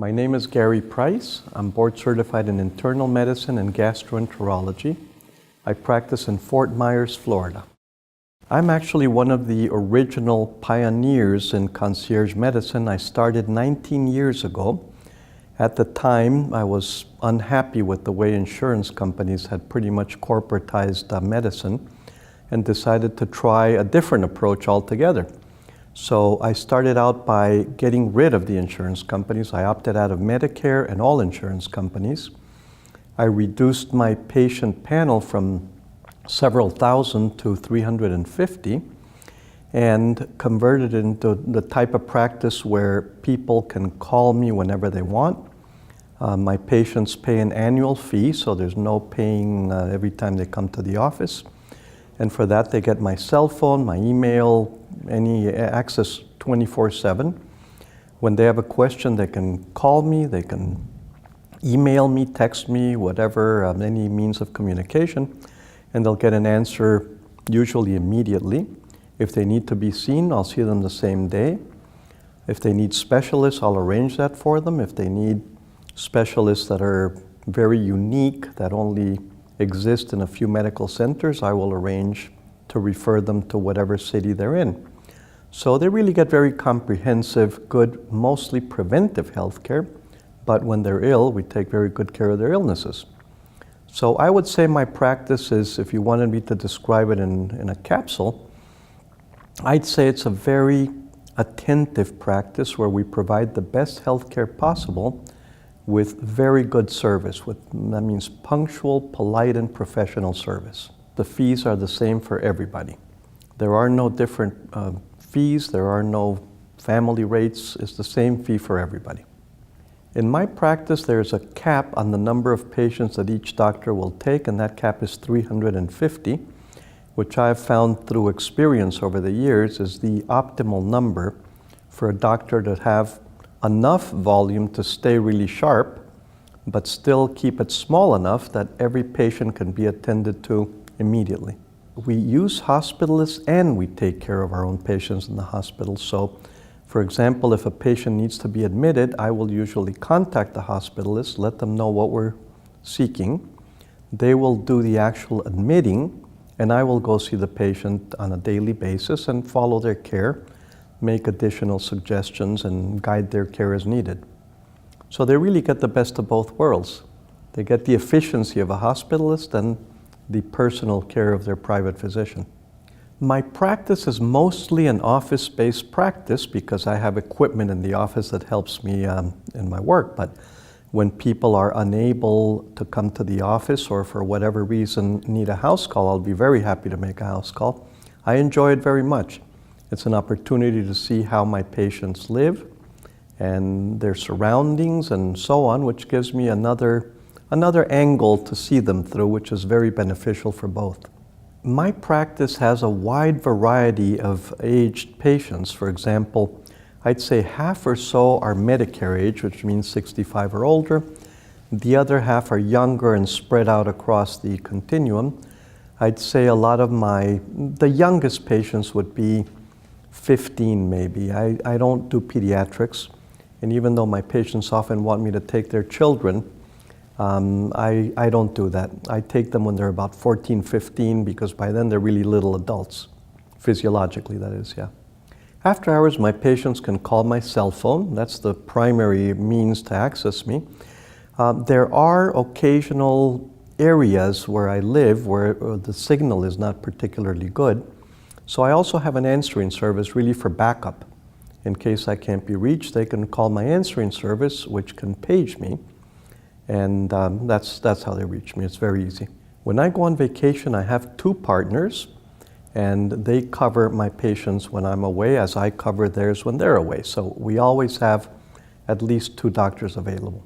My name is Gary Price. I'm board certified in internal medicine and gastroenterology. I practice in Fort Myers, Florida. I'm actually one of the original pioneers in concierge medicine. I started 19 years ago. At the time, I was unhappy with the way insurance companies had pretty much corporatized medicine and decided to try a different approach altogether. So I started out by getting rid of the insurance companies. I opted out of Medicare and all insurance companies. I reduced my patient panel from several thousand to 350 and converted it into the type of practice where people can call me whenever they want. My patients pay an annual fee, so there's no paying every time they come to the office. And for that, they get my cell phone, my email, any access 24/7. When they have a question, they can call me, they can email me, text me, whatever, any means of communication, and they'll get an answer usually immediately. If they need to be seen, I'll see them the same day. If they need specialists, I'll arrange that for them. If they need specialists that are very unique, that only exist in a few medical centers, I will arrange to refer them to whatever city they're in. So they really get very comprehensive, good, mostly preventive health care, but when they're ill, we take very good care of their illnesses. So I would say my practice is, if you wanted me to describe it in a capsule, I'd say it's a very attentive practice where we provide the best health care possible with very good service. That means punctual, polite, and professional service. The fees are the same for everybody. There are no different fees, there are no family rates, it's the same fee for everybody. In my practice, there's a cap on the number of patients that each doctor will take, and that cap is 350, which I've found through experience over the years is the optimal number for a doctor to have enough volume to stay really sharp, but still keep it small enough that every patient can be attended to immediately. We use hospitalists and we take care of our own patients in the hospital. So, for example, if a patient needs to be admitted, I will usually contact the hospitalist, let them know what we're seeking. They will do the actual admitting, and I will go see the patient on a daily basis and follow their care, make additional suggestions, and guide their care as needed. So they really get the best of both worlds. They get the efficiency of a hospitalist and the personal care of their private physician. My practice is mostly an office-based practice because I have equipment in the office that helps me in my work. But when people are unable to come to the office or for whatever reason need a house call, I'll be very happy to make a house call. I enjoy it very much. It's an opportunity to see how my patients live and their surroundings and so on, which gives me another angle to see them through, which is very beneficial for both. My practice has a wide variety of aged patients. For example, I'd say half or so are Medicare age, which means 65 or older. The other half are younger and spread out across the continuum. I'd say a lot of the youngest patients would be 15 maybe. I don't do pediatrics, and even though my patients often want me to take their children, I don't do that. I take them when they're about 14, 15, because by then they're really little adults, physiologically that is, yeah. After hours, my patients can call my cell phone. That's the primary means to access me. There are occasional areas where I live where the signal is not particularly good. So I also have an answering service really for backup. In case I can't be reached, they can call my answering service, which can page me. And that's how they reach me. It's very easy. When I go on vacation, I have 2 partners, and they cover my patients when I'm away as I cover theirs when they're away. So we always have at least 2 doctors available.